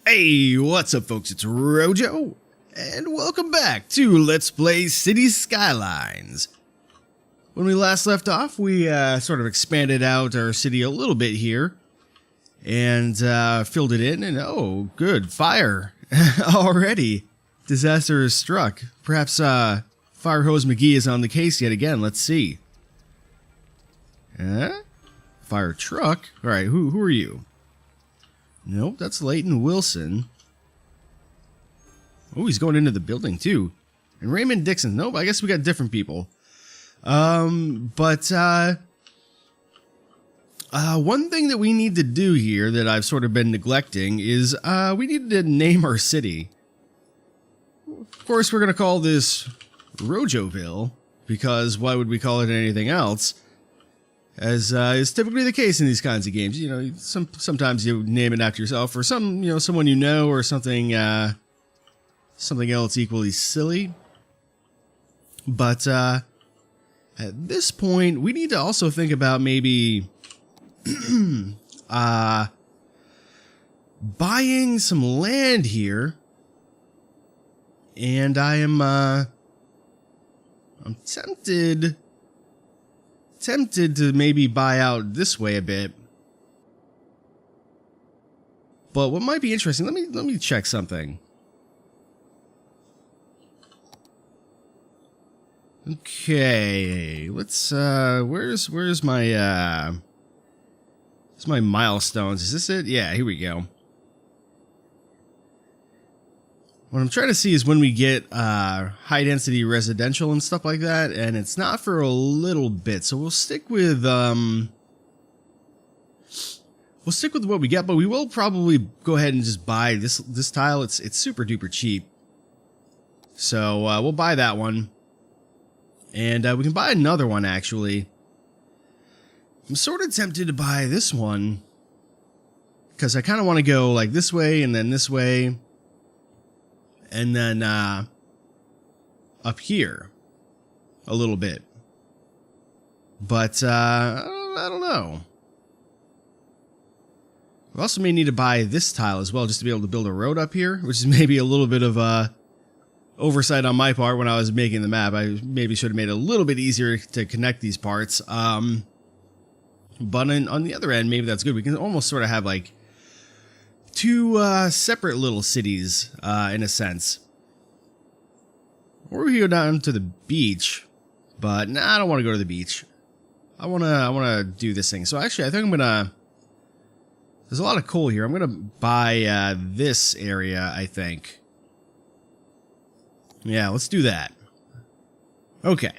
Hey, what's up folks, it's Rojo, and welcome back to Let's Play City Skylines. When we last left off, we sort of expanded out our city a little bit here, and filled it in, and oh, good, fire already. Disaster has struck. Perhaps Fire Hose McGee is on the case yet again, let's see. Fire truck? Alright, who are you? Nope, that's Leighton Wilson. Oh, he's going into the building too. And Raymond Dixon. Nope, I guess we got different people. One thing that we need to do here that I've sort of been neglecting is we need to name our city. Of course, we're going to call this Rojoville, because why would we call it anything else? As is typically the case in these kinds of games, you know, sometimes you name it after yourself, or someone you know, or something else equally silly. But at this point, we need to also think about maybe buying some land here, and I'm tempted to maybe buy out this way a bit. But what might be interesting, let me check something. Okay, let's where's my where's my milestones? Is this it? Yeah, here we go. What I'm trying to see is when we get high density residential and stuff like that, and it's not for a little bit, so we'll stick with what we get, but we will probably go ahead and just buy this tile. It's super duper cheap, so we'll buy that one, and we can buy another one actually. I'm sort of tempted to buy this one because I kind of want to go like this way and then this way. And then up here a little bit. But I don't know. We also may need to buy this tile as well just to be able to build a road up here, which is maybe a little bit of oversight on my part when I was making the map. I maybe should have made it a little bit easier to connect these parts. But on the other end, maybe that's good. We can almost sort of have like two separate little cities, in a sense. Or we go down to the beach, but nah, I don't want to go to the beach. I wanna do this thing. So actually, I think I'm gonna. There's a lot of coal here. I'm gonna buy this area, I think. Yeah, let's do that. Okay.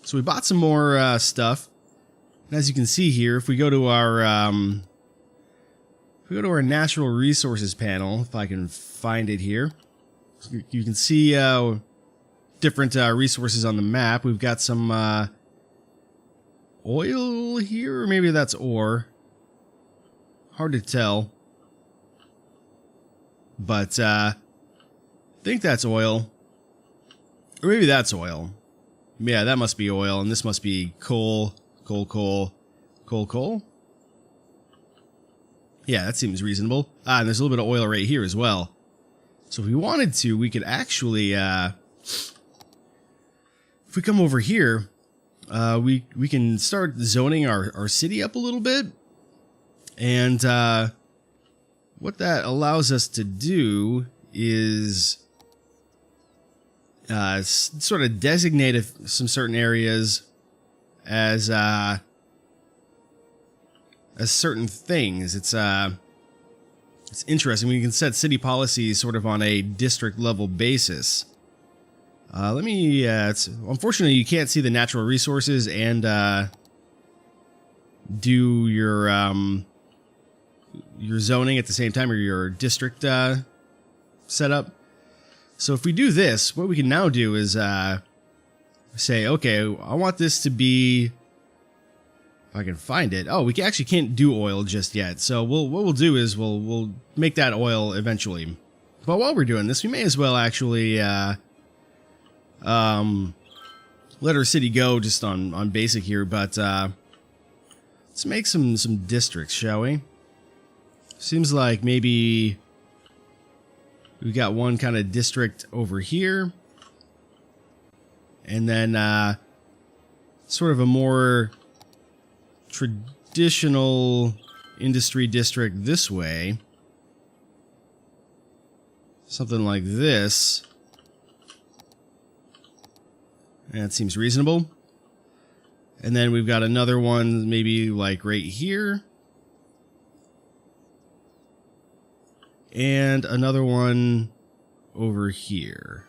So we bought some more stuff. And as you can see here, if we go to our natural resources panel, if I can find it here, you can see different resources on the map. We've got some oil here, or maybe that's ore. Hard to tell. But I think that's oil. Or maybe that's oil. Yeah, that must be oil, and this must be coal. Coal. Yeah, that seems reasonable. And there's a little bit of oil right here as well. So if we wanted to, we could actually, if we come over here, we can start zoning our city up a little bit. And what that allows us to do is sort of designate some certain areas as certain things. It's interesting. We can set city policies sort of on a district level basis. Let me. Unfortunately, you can't see the natural resources and do your zoning at the same time, or your district setup. So if we do this, what we can now do is say, okay, I want this to be. I can find it. Oh, we actually can't do oil just yet. So what we'll do is we'll make that oil eventually. But while we're doing this, we may as well actually let our city go just on basic here. But let's make some districts, shall we? Seems like maybe We got one kind of district over here. And then sort of a more traditional industry district this way. Something like this. That seems reasonable. And then we've got another one maybe like right here. And another one over here.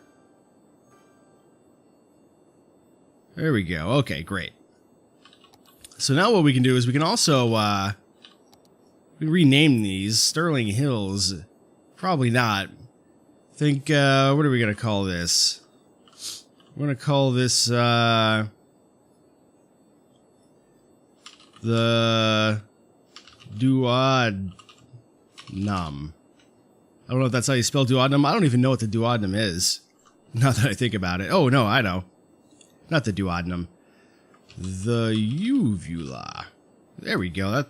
There we go. Okay, great. So now what we can do is we can also rename these. Sterling Hills. Probably not. Think, what are we going to call this? We're going to call this, the duodenum. I don't know if that's how you spell duodenum. I don't even know what the duodenum is. Now that I think about it. Oh, no, I know. Not the duodenum. The uvula. There we go.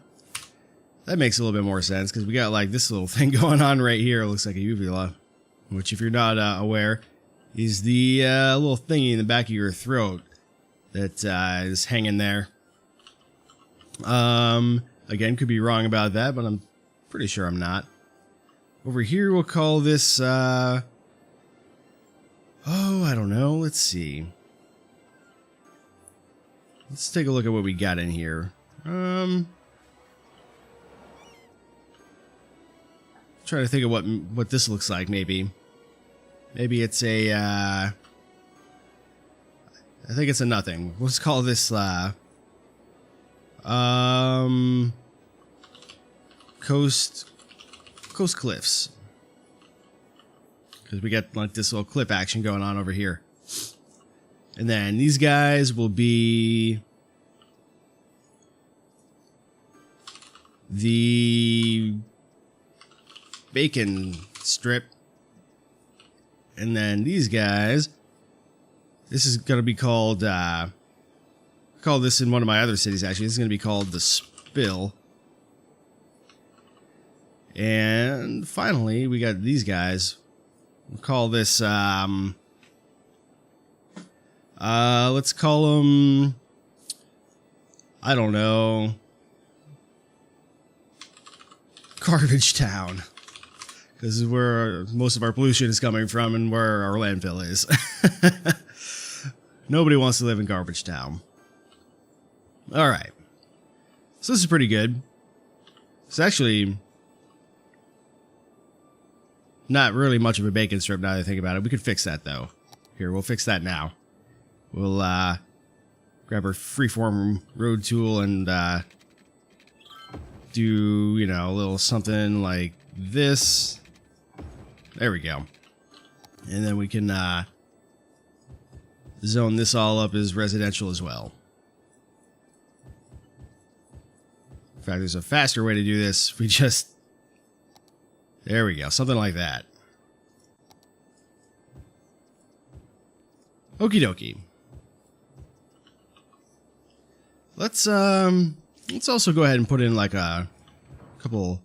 That makes a little bit more sense, because we got, like, this little thing going on right here. It looks like a uvula. Which, if you're not aware, is the little thingy in the back of your throat that is hanging there. Again, could be wrong about that, but I'm pretty sure I'm not. Over here, we'll call this, oh, I don't know. Let's see. Let's take a look at what we got in here. Try to think of what this looks like, maybe. Maybe it's a, I think it's a nothing. Let's call this, Coast Cliffs. Because we got, like, this little cliff action going on over here. And then these guys will be the Bacon Strip. And then these guys, this is going to be called, I call this in one of my other cities, actually. This is going to be called the Spill. And finally, we got these guys. We'll call this, let's call them, I don't know, Garbage Town. This is where most of our pollution is coming from and where our landfill is. Nobody wants to live in Garbage Town. Alright. So this is pretty good. It's actually not really much of a bacon strip now that I think about it. We could fix that, though. Here, we'll fix that now. We'll grab our freeform road tool and do, you know, a little something like this. There we go. And then we can zone this all up as residential as well. In fact, there's a faster way to do this. We just... There we go. Something like that. Okie dokie. Let's also go ahead and put in like a couple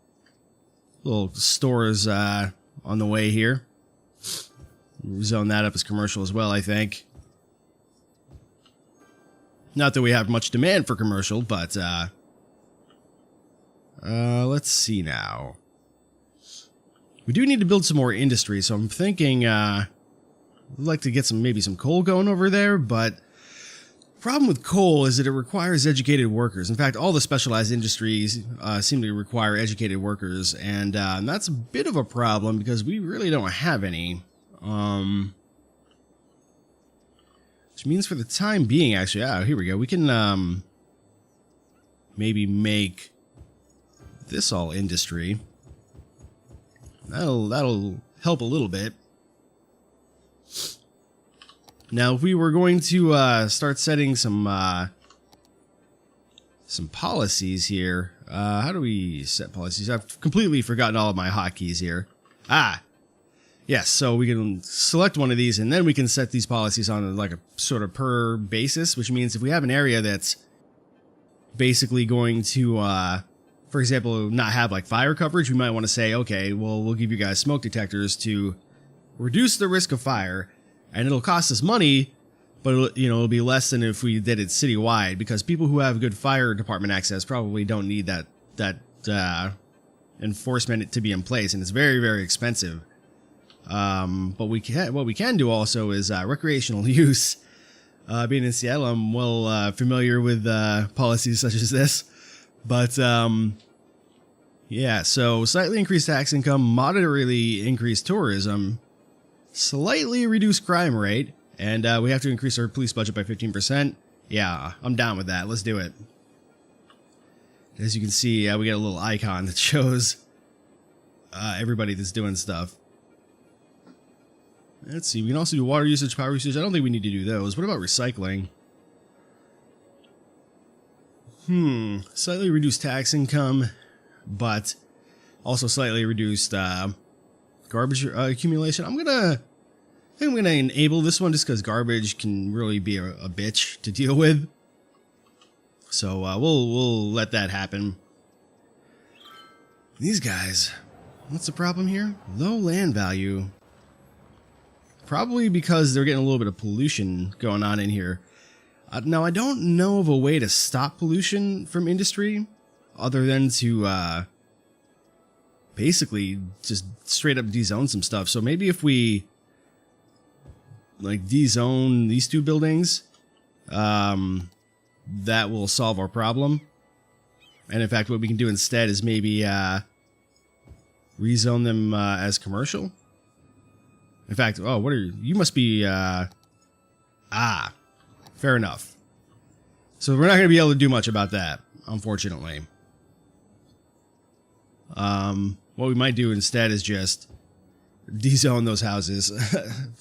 little stores on the way here. Zone that up as commercial as well, I think. Not that we have much demand for commercial, but let's see now. We do need to build some more industry, so I'm thinking I'd like to get maybe some coal going over there, but the problem with coal is that it requires educated workers. In fact, all the specialized industries seem to require educated workers, and that's a bit of a problem because we really don't have any. Which means for the time being, actually, here we go. We can maybe make this all industry. That'll help a little bit. Now, if we were going to start setting some policies here, how do we set policies? I've completely forgotten all of my hotkeys here. Yes. So we can select one of these, and then we can set these policies on like a sort of per basis, which means if we have an area that's basically going to for example, not have like fire coverage, we might want to say, okay, well, we'll give you guys smoke detectors to reduce the risk of fire, and it'll cost us money, but it'll be less than if we did it citywide, because people who have good fire department access probably don't need that enforcement to be in place, and it's very, very expensive. But what we can do also is recreational use. Being in Seattle, I'm well familiar with policies such as this. But yeah, so slightly increased tax income, moderately increased tourism, slightly reduced crime rate, and we have to increase our police budget by 15%. Yeah, I'm down with that. Let's do it. As you can see, we get a little icon that shows everybody that's doing stuff. Let's see, we can also do water usage, power usage. I don't think we need to do those. What about recycling? Slightly reduced tax income, but also slightly reduced garbage accumulation. I think I'm gonna enable this one just because garbage can really be a bitch to deal with. So we'll let that happen. These guys, what's the problem here? Low land value. Probably because they're getting a little bit of pollution going on in here. Now, I don't know of a way to stop pollution from industry other than to basically just straight up dezone some stuff. So maybe if we like dezone these two buildings, that will solve our problem. And in fact, what we can do instead is maybe rezone them as commercial. In fact, oh, what are you must be, fair enough. So we're not going to be able to do much about that, unfortunately. What we might do instead is just dezone those houses,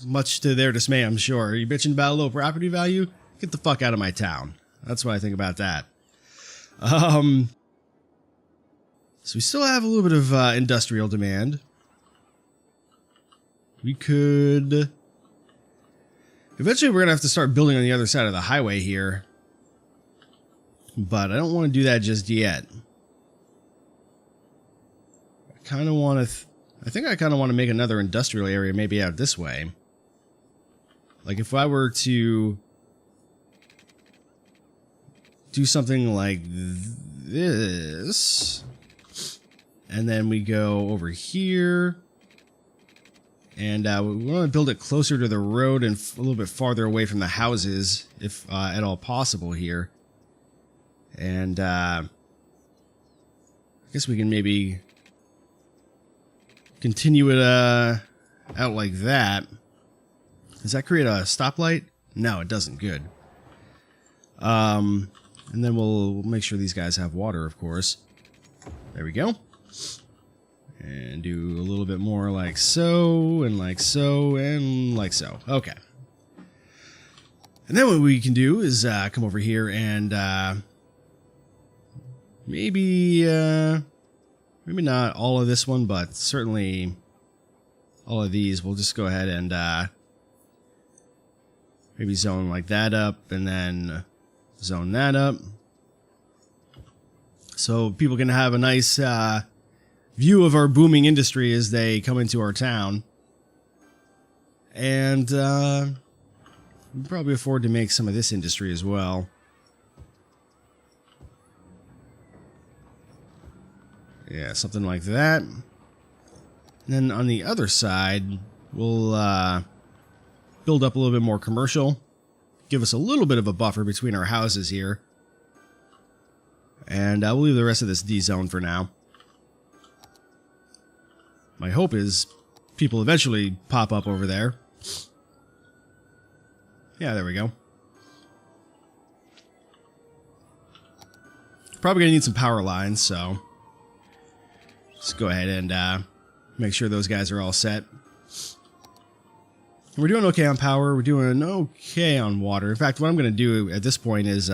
much to their dismay, I'm sure. Are you bitching about low property value? Get the fuck out of my town. That's what I think about that. So we still have a little bit of industrial demand. We could... Eventually we're going to have to start building on the other side of the highway here. But I don't want to do that just yet. I kind of want to... I think I kind of want to make another industrial area maybe out this way. Like if I were to do something like this, and then we go over here, and we want to build it closer to the road and a little bit farther away from the houses, if at all possible here. And I guess we can maybe continue it out like that. Does that create a stoplight? No, it doesn't. Good. And then we'll make sure these guys have water, of course. There we go. And do a little bit more like so, and like so, and like so. Okay. And then what we can do is come over here and maybe not all of this one, but certainly all of these. We'll just go ahead and maybe zone like that up, and then zone that up. So people can have a nice view of our booming industry as they come into our town. And we can probably afford to make some of this industry as well. Yeah, something like that. And then on the other side, we'll build up a little bit more commercial. Give us a little bit of a buffer between our houses here. And we'll leave the rest of this D-zone for now. My hope is people eventually pop up over there. Yeah, there we go. Probably gonna need some power lines, so let's go ahead and make sure those guys are all set. We're doing okay on power. We're doing okay on water. In fact, what I'm going to do at this point is...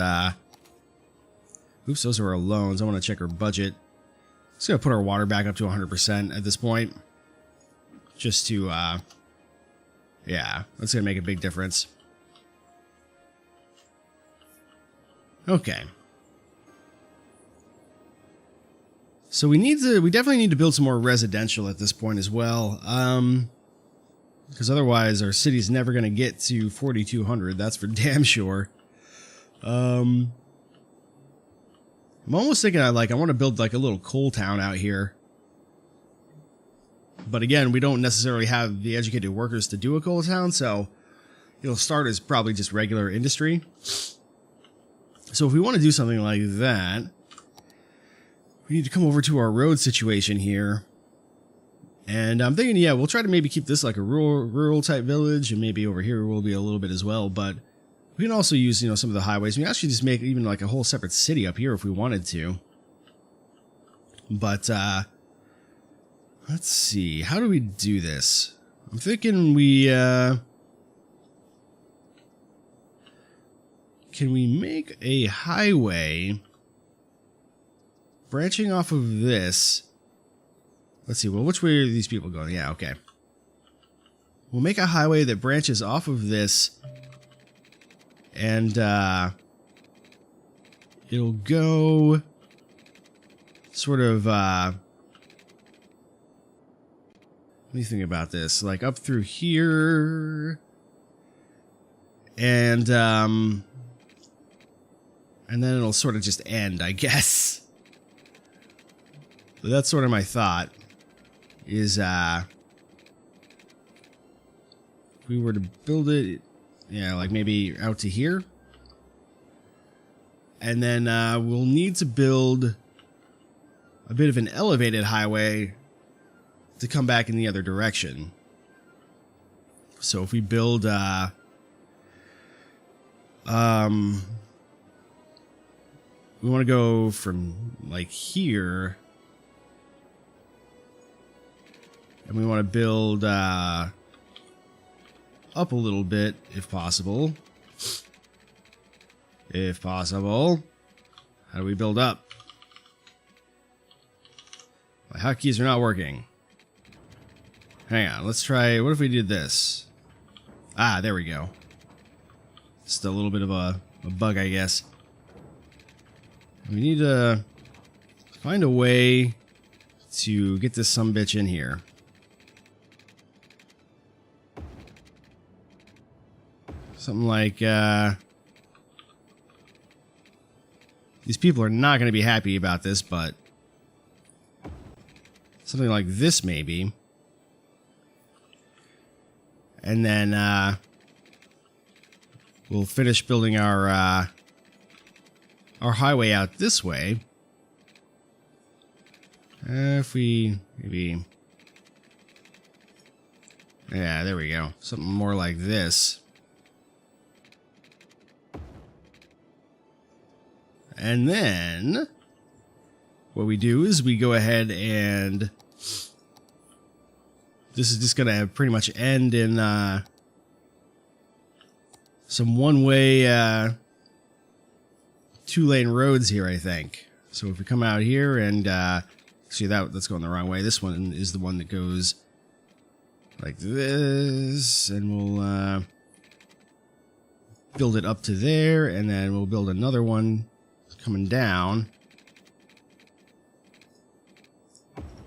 oops, those are our loans. I want to check our budget. Just going to put our water back up to 100% at this point. Just to... yeah, that's going to make a big difference. Okay. So we definitely need to build some more residential at this point as well. Because otherwise our city's never going to get to 4,200. That's for damn sure. I'm almost thinking I want to build like a little coal town out here. But again, we don't necessarily have the educated workers to do a coal town, so it'll start as probably just regular industry. So if we want to do something like that, we need to come over to our road situation here. And I'm thinking, yeah, we'll try to maybe keep this like a rural type village, and maybe over here will be a little bit as well. But we can also use, some of the highways. We can actually just make even like a whole separate city up here if we wanted to. But let's see, how do we do this? I'm thinking can we make a highway branching off of this? Let's see, well, which way are these people going? Yeah, okay. We'll make a highway that branches off of this, and it'll go sort of, let me think about this, like up through here, and then it'll sort of just end, I guess. But that's sort of my thought, is, if we were to build it, yeah, like maybe out to here. And then we'll need to build a bit of an elevated highway to come back in the other direction. So if we build, we want to go from like here, and we want to build up a little bit if possible. If possible. How do we build up? My hotkeys are not working. Hang on, let's try, what if we did this? Ah, there we go. Just a little bit of a bug, I guess. We need to find a way to get this sumbitch in here. Something like, these people are not going to be happy about this, but something like this maybe. And then we'll finish building our highway out this way. If we maybe, yeah, there we go. Something more like this. And then what we do is we go ahead and this is just going to pretty much end in some one-way 2-lane roads here, I think. So if we come out here and see that's going the wrong way. This one is the one that goes like this, and we'll build it up to there, and then we'll build another one coming down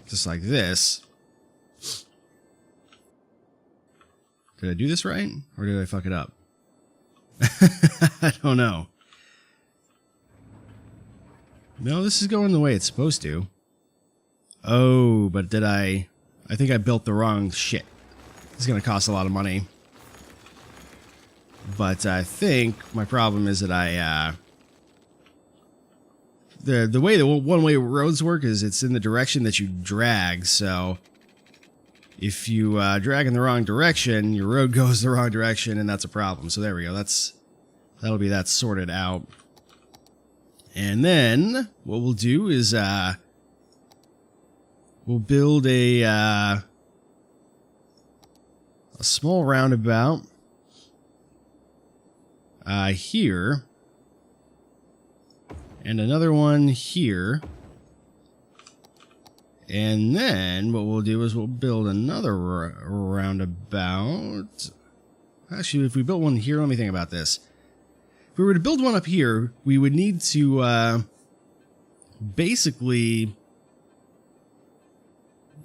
just like this. Did I do this right, or did I fuck it up? I don't know. No, this is going the way it's supposed to. Oh, but did I think I built the wrong shit. This is gonna cost a lot of money. But I think my problem is that I the way the one-way roads work is it's in the direction that you drag, so if you drag in the wrong direction, your road goes the wrong direction, and that's a problem. So there we go. That'll be that sorted out. And then what we'll do is we'll build a small roundabout here. And another one here. And then what we'll do is we'll build another roundabout. Actually, if we built one here, let me think about this. If we were to build one up here, we would need to basically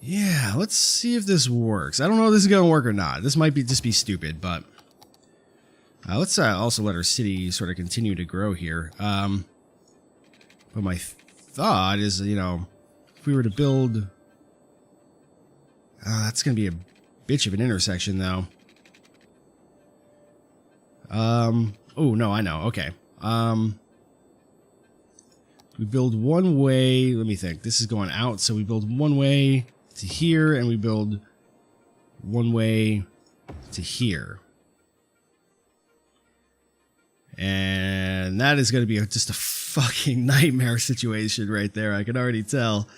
Yeah, let's see if this works. I don't know if this is gonna work or not. This might be just be stupid, but let's also let our city sort of continue to grow here. But my thought is, you know, if we were to build, that's gonna be a bitch of an intersection, though. Oh no, I know. Okay. We build one way. Let me think. This is going out, so we build one way to here, and we build one way to here. And that is going to be just a fucking nightmare situation right there. I can already tell.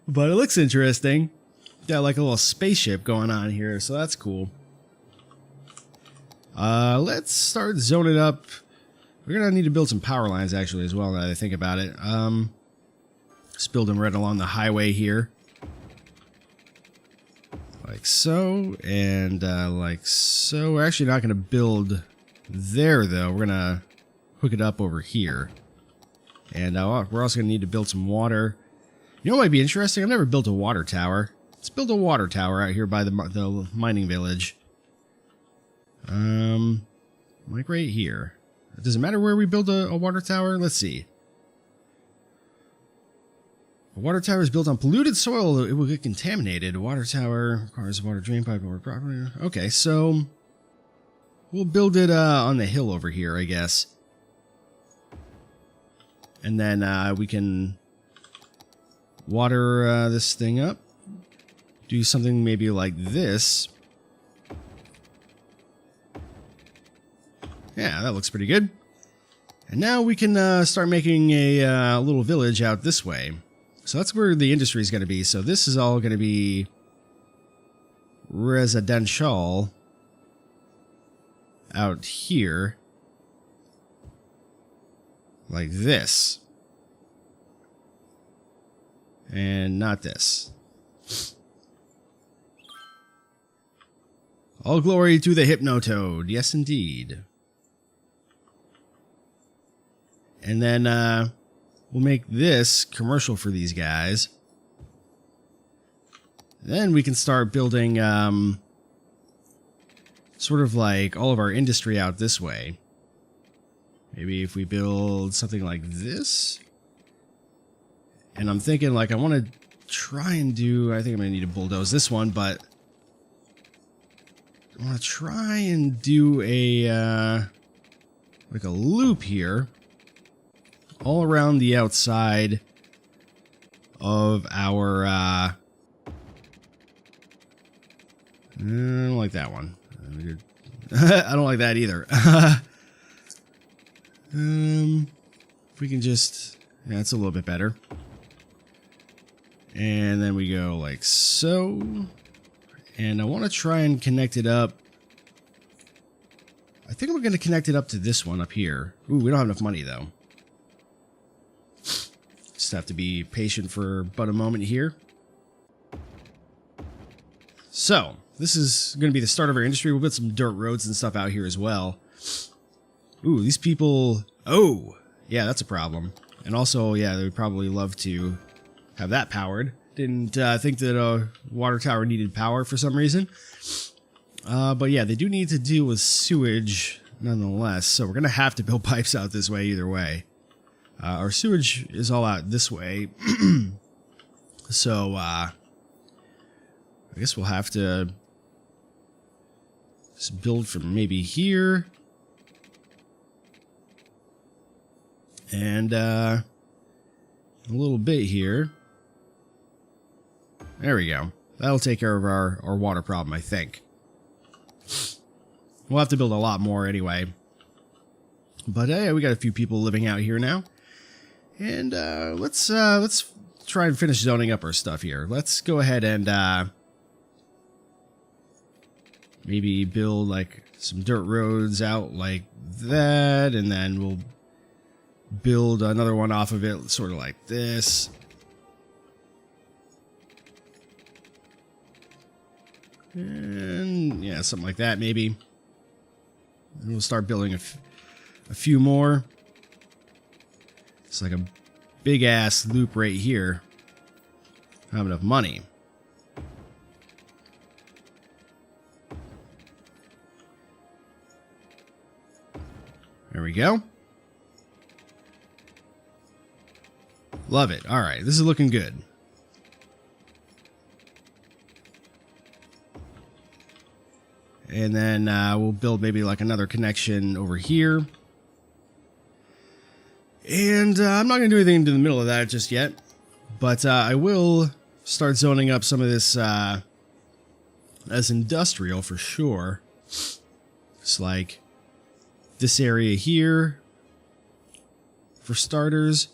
But it looks interesting. Got like a little spaceship going on here, so that's cool. Let's start zoning up. We're going to need to build some power lines, actually, as well, now that I think about it. Let's build them right along the highway here. Like so, and like so. We're actually not going to build there, though. We're going to hook it up over here. And we're also going to need to build some water. You know what might be interesting? I've never built a water tower. Let's build a water tower out here by the mining village. Like right here. Does it matter where we build a water tower? Let's see. A water tower is built on polluted soil. It will get contaminated. A water tower requires a water drain pipe over property. Okay, so we'll build it on the hill over here, I guess. And then we can water this thing up. Do something maybe like this. Yeah, that looks pretty good. And now we can start making a little village out this way. So that's where the industry is going to be. So this is all going to be residential out here. Like this. And not this. All glory to the Hypnotoad. Yes, indeed. And then we'll make this commercial for these guys. Then we can start building sort of like all of our industry out this way. Maybe if we build something like this. And I'm thinking like I want to try and do, I think I'm going to need to bulldoze this one, but I want to try and do a like a loop here. All around the outside of our, I don't like that one. I don't like that either. If we can just, yeah, it's a little bit better. And then we go like so. And I want to try and connect it up. I think we're going to connect it up to this one up here. Ooh, we don't have enough money though. Just have to be patient for but a moment here. So, this is going to be the start of our industry. We'll put some dirt roads and stuff out here as well. Ooh, these people... Oh! Yeah, that's a problem. And also, yeah, they would probably love to have that powered. Didn't think that a water tower needed power for some reason. But yeah, they do need to deal with sewage nonetheless. So we're going to have to build pipes out this way either way. Our sewage is all out this way. So, I guess we'll have to just build from maybe here. And, a little bit here. There we go. That'll take care of our water problem, I think. We'll have to build a lot more anyway. But, hey, we got a few people living out here now. And let's try and finish zoning up our stuff here. Let's go ahead and maybe build like some dirt roads out like that, and then we'll build another one off of it, sort of like this. And yeah, something like that maybe. And we'll start building a few more. It's like a big ass loop right here. I don't have enough money. There we go. Love it. All right, this is looking good. And then we'll build maybe like another connection over here. And I'm not going to do anything into the middle of that just yet. But I will start zoning up some of this as industrial for sure. It's like this area here for starters.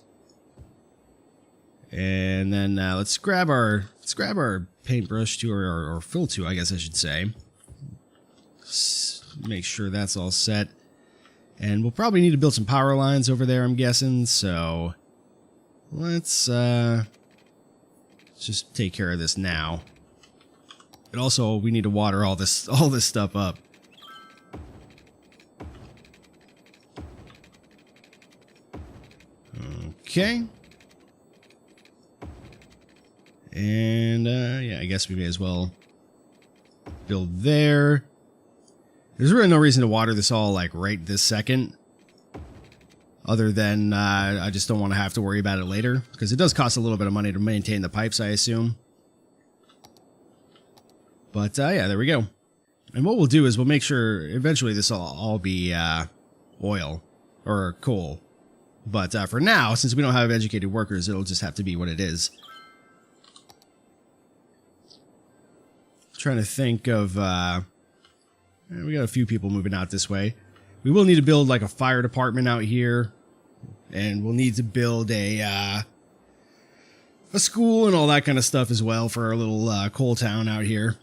And then let's grab our paintbrush to or fill to, I guess I should say. Make sure that's all set. And we'll probably need to build some power lines over there, I'm guessing. So let's just take care of this now. And also, we need to water all this stuff up. Okay. And yeah, I guess we may as well build there. There's really no reason to water this all like right this second. Other than I just don't want to have to worry about it later. Because it does cost a little bit of money to maintain the pipes, I assume. But yeah, there we go. And what we'll do is we'll make sure eventually this will all be oil or coal. But for now, since we don't have educated workers, it'll just have to be what it is. Trying to think of... we got a few people moving out this way. We will need to build like a fire department out here. And we'll need to build a school and all that kind of stuff as well for our little coal town out here.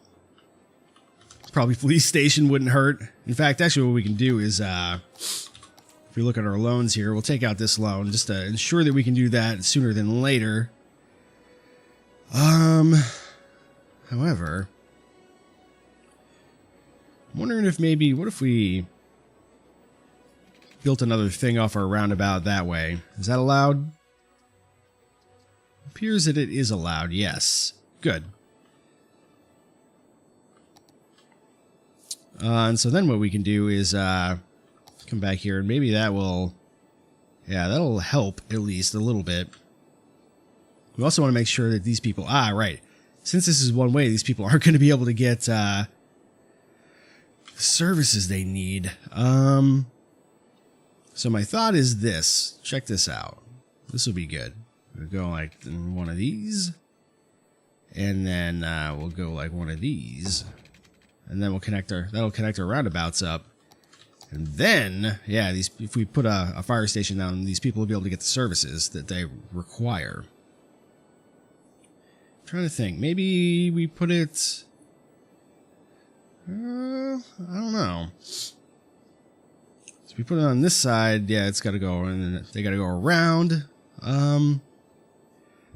Probably police station wouldn't hurt. In fact, actually what we can do is, if we look at our loans here, we'll take out this loan just to ensure that we can do that sooner than later. However, I'm wondering if maybe, what if we built another thing off our roundabout that way? Is that allowed? Appears that it is allowed, yes. Good. And so then what we can do is come back here and maybe that will, yeah, that'll help at least a little bit. We also want to make sure that these people, right. Since this is one way, these people aren't going to be able to get services they need. So my thought is this. Check this out. This will be good. We'll go like one of these. And then we'll go like one of these. And then we'll connect that'll connect our roundabouts up. And then, yeah, if we put a fire station down, these people will be able to get the services that they require. I'm trying to think. Maybe we put it... I don't know. So we put it on this side. Yeah, it's got to go, and they got to go around.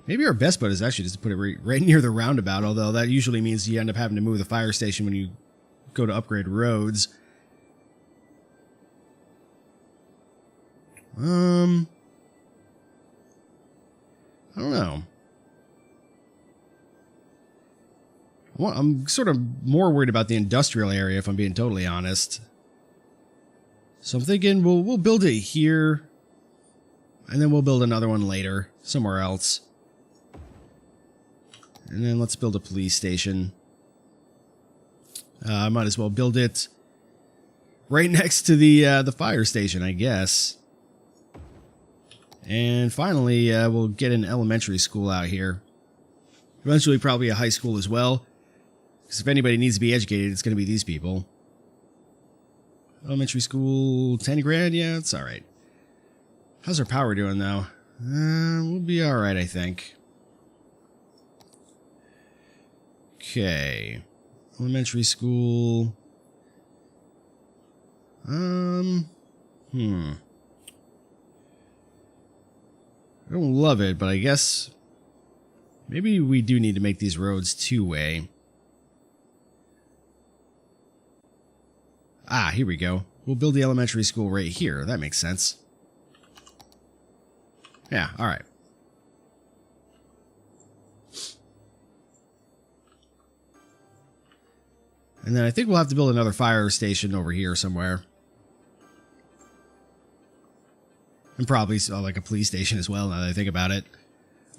Maybe our best bet is actually just to put it right near the roundabout, although that usually means you end up having to move the fire station when you go to upgrade roads. I don't know. Well, I'm sort of more worried about the industrial area, if I'm being totally honest. So I'm thinking we'll build it here, and then we'll build another one later, somewhere else. And then let's build a police station. I might as well build it right next to the fire station, I guess. And finally, we'll get an elementary school out here. Eventually, probably a high school as well. Because if anybody needs to be educated, it's going to be these people. Elementary school, 10 grand? Yeah, it's alright. How's our power doing, though? We'll be alright, I think. Okay. Elementary school. I don't love it, but I guess maybe we do need to make these roads two-way. Here we go. We'll build the elementary school right here. That makes sense. Yeah, alright. And then I think we'll have to build another fire station over here somewhere. And probably like a police station as well, now that I think about it.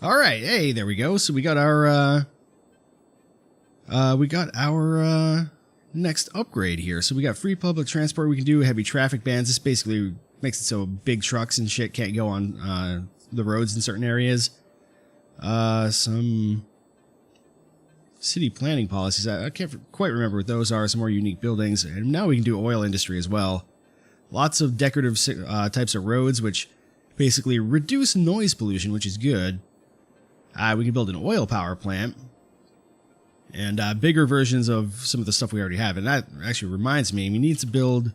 All right, hey, there we go. So we got our next upgrade here. So we got free public transport. We can do heavy traffic bans. This basically makes it so big trucks and shit can't go on the roads in certain areas. Some city planning policies. I can't quite remember what those are. Some more unique buildings. And now we can do oil industry as well. Lots of decorative types of roads, which basically reduce noise pollution, which is good. We can build an oil power plant. And bigger versions of some of the stuff we already have. And that actually reminds me, we need to build...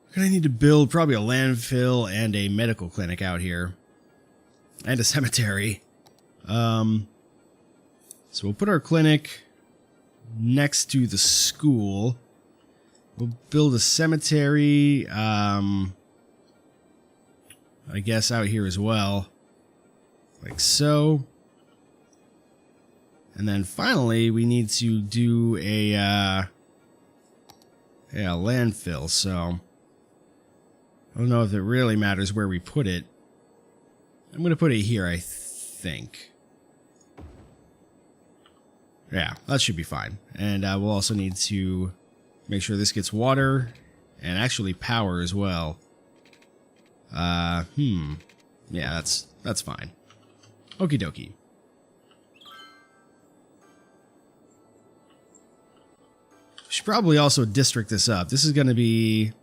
We're going to need to build probably a landfill and a medical clinic out here. And a cemetery. So we'll put our clinic next to the school. We'll build a cemetery, I guess out here as well. Like so. And then finally, we need to do a landfill. So I don't know if it really matters where we put it. I'm going to put it here, I think. Yeah, that should be fine. And we'll also need to make sure this gets water and actually power as well. Yeah, that's fine. Okie dokie. Should probably also district this up. This is going to be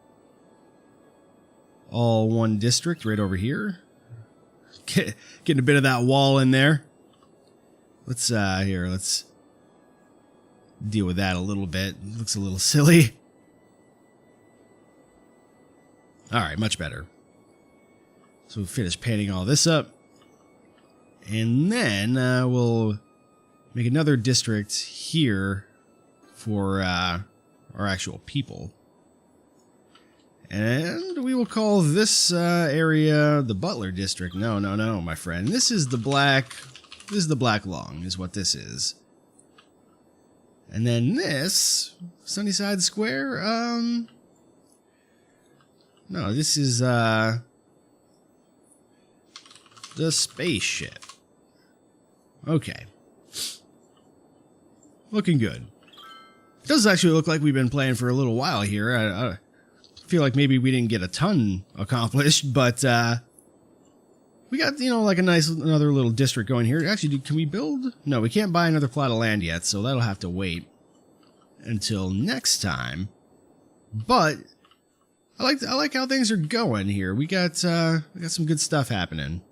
all one district right over here. Getting a bit of that wall in there. Let's deal with that a little bit. It looks a little silly. Alright, much better. So we'll finish painting all this up. And then we'll make another district here for our actual people. And we will call this area the Butler District. No, my friend. This is the Black Lung, is what this is. And then this, Sunnyside Square, no, this is, the spaceship. Okay. Looking good. It does actually look like we've been playing for a little while here. I feel like maybe we didn't get a ton accomplished, but, we got, like a nice another little district going here. Actually, can we build? No, we can't buy another plot of land yet, so that'll have to wait until next time. But I like how things are going here. We got some good stuff happening.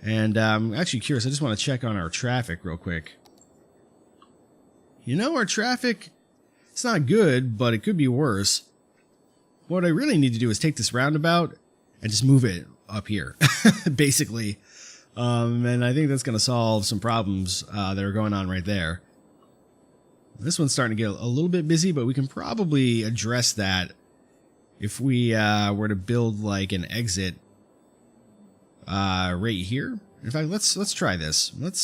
And I'm actually curious. I just want to check on our traffic real quick. Our traffic, it's not good, but it could be worse. What I really need to do is take this roundabout and just move it up here, basically. And I think that's going to solve some problems that are going on right there. This one's starting to get a little bit busy, but we can probably address that if we were to build like an exit right here. In fact, let's try this. Let's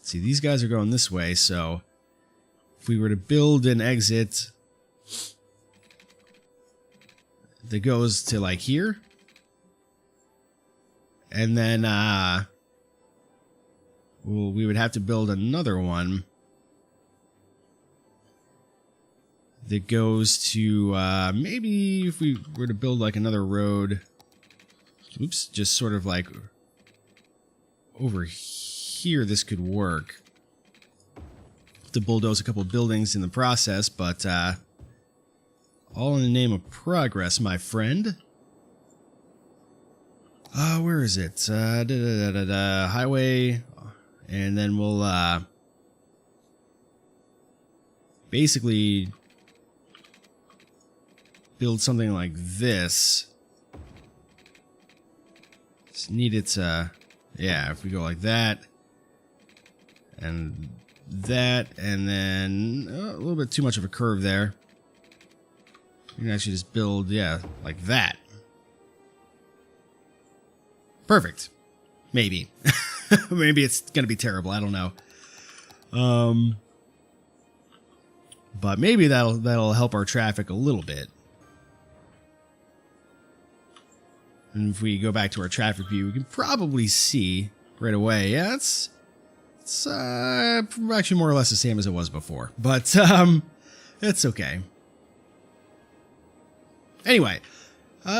see. These guys are going this way, so if we were to build an exit that goes to like here, and then we would have to build another one that goes to maybe if we were to build like another road, just sort of like over here, this could work to bulldoze a couple of buildings in the process, but all in the name of progress, my friend. Where is it? Highway. And then we'll basically build something like this. Just need it to, yeah, if we go like that. And that, and then a little bit too much of a curve there. You can actually just build, yeah, like that. Perfect. Maybe. Maybe it's going to be terrible. I don't know. But maybe that'll help our traffic a little bit. And if we go back to our traffic view, we can probably see right away. Yeah, it's actually more or less the same as it was before, but it's okay. Anyway,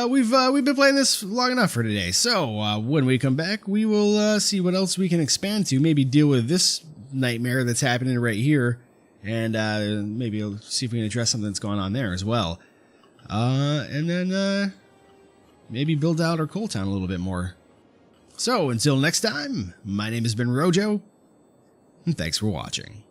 we've been playing this long enough for today, so when we come back, we will see what else we can expand to. Maybe deal with this nightmare that's happening right here, and maybe see if we can address something that's going on there as well. And then maybe build out our coal town a little bit more. So until next time, my name has been Rojo, and thanks for watching.